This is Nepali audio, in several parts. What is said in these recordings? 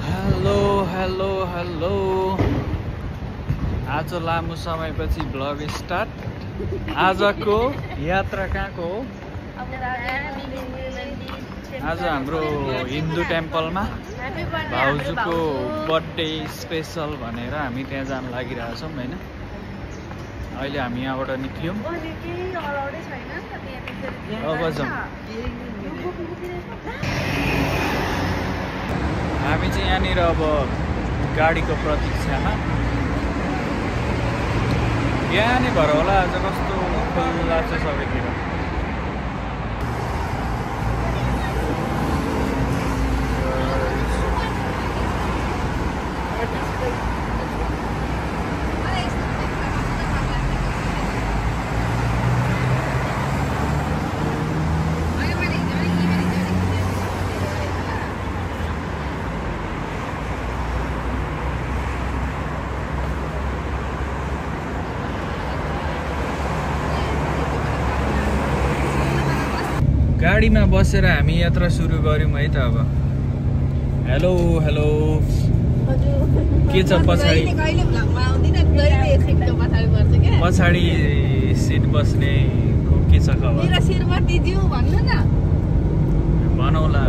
हेलो हेलो हेलो आज लामो समयपछि ब्लग स्टार्ट। आजको यात्रा कहाँको हो? आज हाम्रो हिन्दू टेम्पलमा भाउजूको बर्थडे स्पेसल भनेर हामी त्यहाँ जान लागिरहेछौँ हैन। अहिले हामी यहाँबाट निक्ल्यौँ। अब जाउँ। हामी चाहिँ यहाँनिर अब गाडीको प्रतीक्षामा। बिहानै भएर होला आज कस्तो खुल्ला छ सबैतिर। गाडीमा बसेर हामी यात्रा सुरु गर्यौँ है त। अब हेलो हेलो के छ पछाडि पछाडि सिट बस्ने के छ खबर? भनौला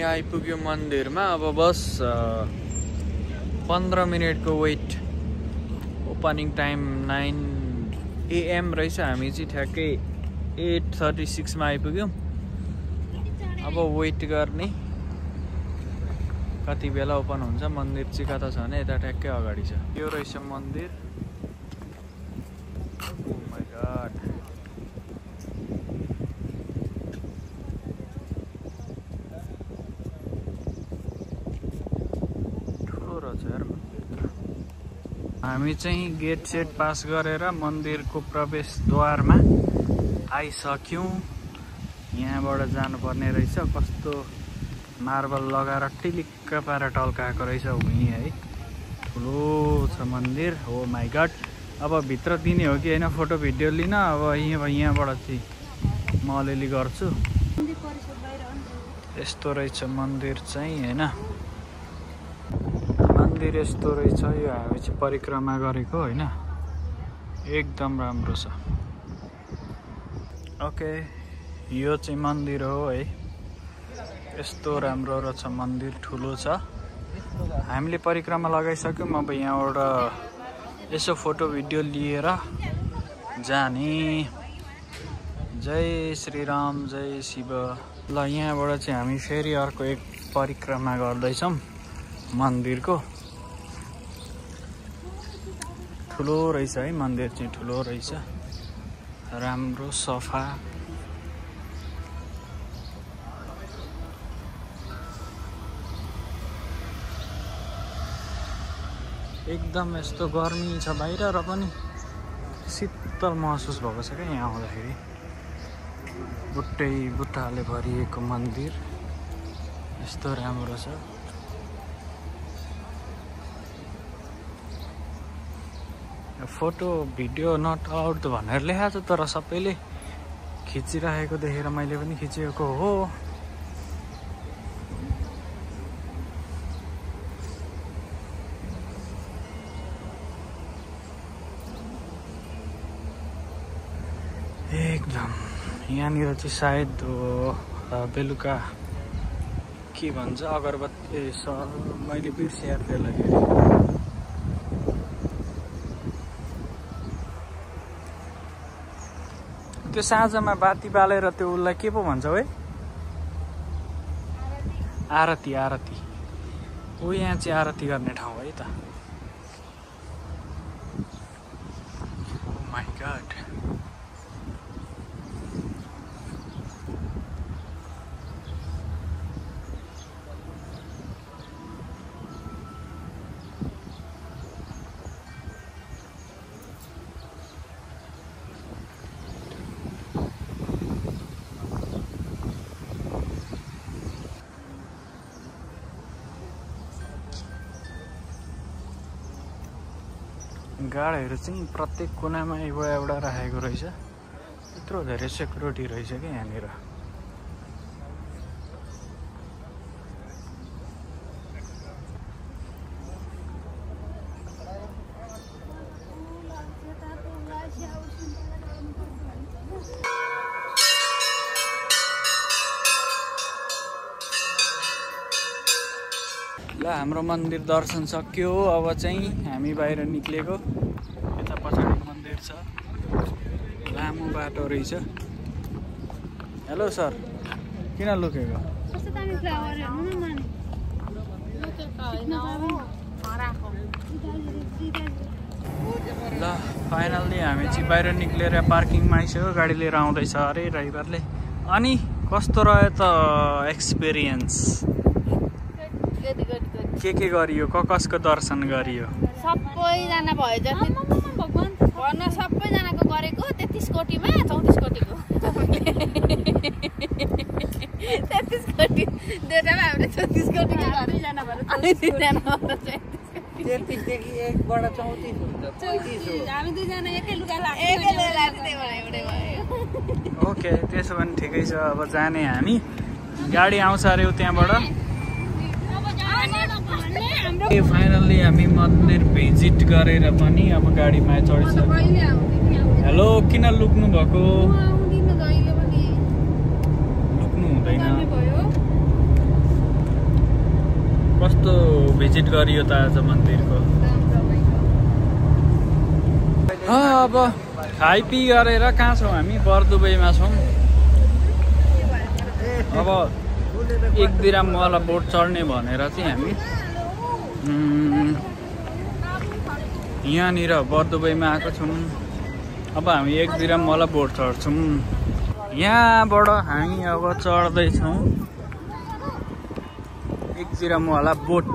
आइपुग्यो मन्दिरमा। अब बस 15 मिनटको वेट। ओपनिङ टाइम 9 AM रहेछ। हामी चाहिँ ठ्याक्कै 8:36 मा आइपुग्यौँ। अब वेट गर्ने कति बेला ओपन हुन्छ। मन्दिर चाहिँ कता छ भने यता ठ्याक्कै अगाडि छ। यो रहेछ मन्दिर। Oh my god. हामी चाहिँ गेट सेट पास गरेर मन्दिरको प्रवेशद्वारमा आइसक्यौं। यहाँबाट जानुपर्ने रहेछ। कस्तो मार्बल लगाएर टिलिक्क पारेर टल्काएको रहेछ भुइँ है। ठुलो छ मन्दिर। हो माई गड। अब भित्र दिने हो कि होइन फोटो भिडियो लिन। अब यहाँबाट चाहिँ म अलिअलि गर्छु। यस्तो रहेछ मन्दिर चाहिँ होइन। मन्दिर यस्तो रहेछ। यो हामी चाहिँ परिक्रमा गरेको होइन। एकदम राम्रो छ। ओके यो चाहिँ मन्दिर हो है। यस्तो राम्रो रहेछ मन्दिर। ठुलो छ। हामीले परिक्रमा लगाइसक्यौँ। अब यहाँबाट यसो फोटो भिडियो लिएर जाने। जय श्रीराम जय शिव। ल यहाँबाट चाहिँ हामी फेरि अर्को एक परिक्रमा गर्दैछौँ मन्दिरको। ठुलो रहेछ है मन्दिर चाहिँ। ठुलो रहेछ। राम्रो सफा। एकदम यस्तो गर्मी छ बाहिर र पनि शीतल महसुस भएको छ क्या यहाँ आउँदाखेरि। बुट्टाले भरिएको मन्दिर यस्तो राम्रो छ। फोटो भिडियो नट अलाउड भनेर लेखाएको छ तर सबैले खिचिरहेको देखेर मैले पनि खिचेको हो। एकदम यहाँनिर चाहिँ सायद बेलुका के भन्छ अगरबत्ती मैले बिर्सेँ त्यसलाई। त्यो साँझमा बाती बालेर त्यो उसलाई के पो भन्छ है? आरती। आरती ओ यहाँ चाहिँ आरती गर्ने ठाउँ है त। ओ माई गॉड। गाडीहरू चाहिँ प्रत्येक कुनामा एउटा राखेको रहेछ। यत्रो धेरै सेक्युरिटी रहेछ क्या यहाँनिर। ल हाम्रो मन्दिर दर्शन सक्यो। अब चाहिँ हामी बाहिर निक्लेको। यता पछाडि मन्दिर छ। लामो बाटो रहेछ। हेलो सर किन लुकेको? ल फाइनल्ली हामी चाहिँ बाहिर निक्लेर पार्किङमा आइसक्यो। गाडी लिएर आउँदैछ अरे ड्राइभरले। अनि कस्तो रह्यो त एक्सपिरियन्स? के गरियो? कसको दर्शन गरियो? सबैजना भयो जति भन्न सबैजनाको गरेको 33 कोटीमा 34 कोटीको 33 कोटी दुईटामा हामीले 34 कोटीको दुईजना भएर 33 देखि 1 बाट 34 हुन्छ। 35 हो। हामी दुईजना एकै लुगा लाग्यो। ओके त्यसो भने ठिकै छ। अब जाने हामी। गाडी आउँछ अरे त्यहाँबाट। फाइनल्ली हामी मन्दिर भिजिट गरेर पनि अब गाडीमा चढिसक्यौँ। हेलो किन लुक्नु भएको? लुक्नु हुँदैन। कस्तो भिजिट गरियो त आज मन्दिरको? अब खाइपी गरेर कहाँ छौँ हामी? बरदुबईमा छौँ। अब एक दिराम वाला बोट चढ्ने भनेर चाहिँ हामी यहाँनिर बरदुबईमा आएको छौँ। अब हामी एक दिराम वाला बोट चढ्छौँ। यहाँबाट हामी अब चढ्दैछौँ एक दिराम वाला बोट।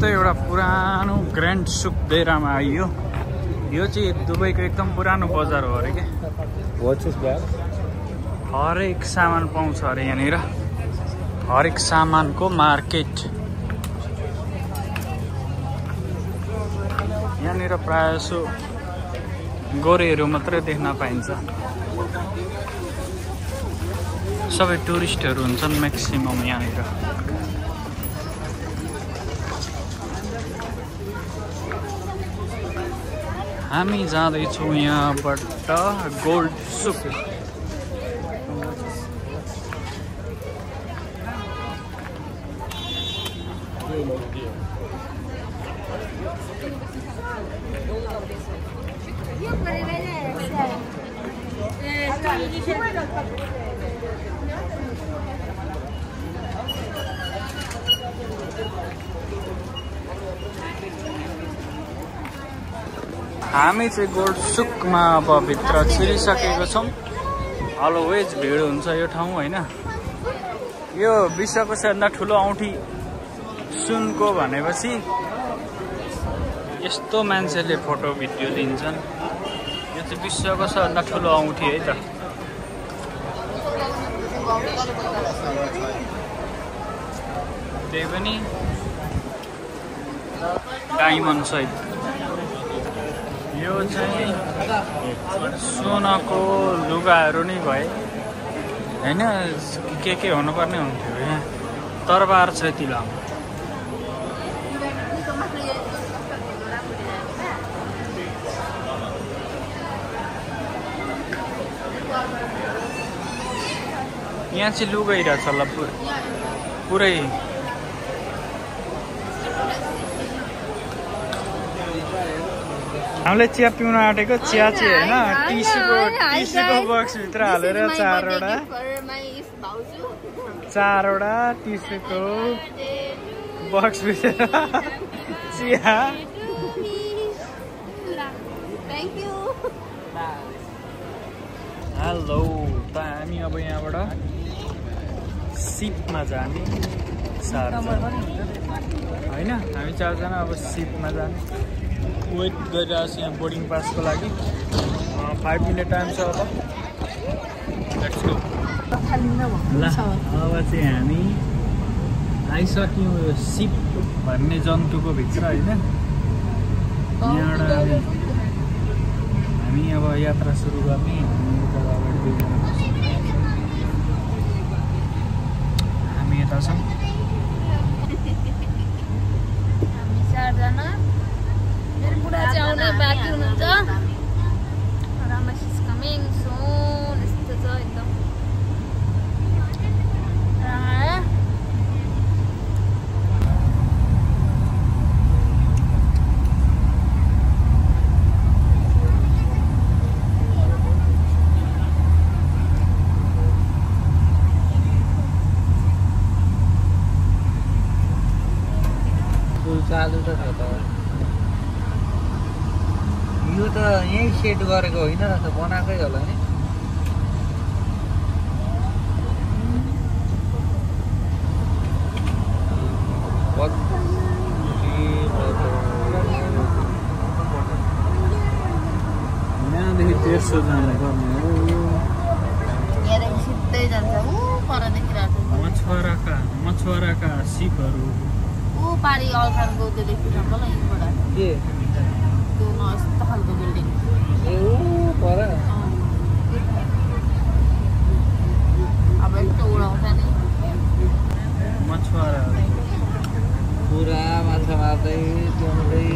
यस्तो एउटा पुरानो ग्रान्ड सुक डेरामा आइयो। यो चाहिँ दुबईको एकदम पुरानो बजार हो अरे के। हरेक सामान पाउँछ अरे यहाँनिर, हरेक सामानको मार्केट। यहाँनिर प्रायः जसो गोरेहरू मात्रै देख्न पाइन्छ, सबै टुरिस्टहरू हुन्छन् म्याक्सिमम यहाँनिर। हामी जाँदैछौँ यहाँबाट गोल्ड सुक। हामी चाहिँ गोल्ड सुकमा अब भित्र छिरिसकेको छौँ। अलवेज भिड हुन्छ यो ठाउँ होइन। यो विश्वको सबैभन्दा ठुलो औँठी सुनको भनेपछि यस्तो मान्छेले फोटो भिडियो लिन्छन्। यो चाहिँ विश्वको सबैभन्दा ठुलो औँठी है त। त्यही पनि डायमन्ड सहित। यो चाहिँ सोनाको लुगाहरू नै भए होइन, के हुनुपर्ने हुन्थ्यो। यहाँ तरबार छ यति लामो। यहाँ चाहिँ लुगा रहेछ ल पुरै। हामीले चिया पिउन आँटेको, चिया चाहिँ होइन टिस्यूको बक्सभित्र हालेर चारवटा टिस्यूको बक्सभित्र चिया। हेलो, त हामी अब यहाँबाट सिपमा जाने होइन। हामी चारजना अब सिपमा जाने वेट गरिरहेको छु यहाँ बोर्डिङ पासको लागि। 5 मिनट टाइम छ अब। Let's go. ल अब चाहिँ हामी आइसक्यौँ यो सिप भन्ने जन्तुको भित्र होइन। यहाँबाट हामी अब यात्रा सुरु गर्ने। हामी यता छौँ। हामी चारजना, मेरो बुढा चाहिँ आउन बाँकी हुनुहुन्छ। Ramesh is coming soon. यस्तो छ एकदम। चालु त छ त। यो त यहीँ सेट गरेको होइन रहेछ, बनाएकै होला नि। यहाँदेखि 150 जानु पर्ने हो। यहाँदेखि सिधै जान्छ ऊ पर देखिरहेको छ। मछुवाराका सिपहरू ऊ पारी अल्छानको त्यो देखिरहेको ल यहीँबाट। के त्यो यस्तो खालको बिल्डिङ। ए ऊ पर अब यस्तो उडाउँछ नि मछुवारा पुरा माछा मार्दै ल्याउँदै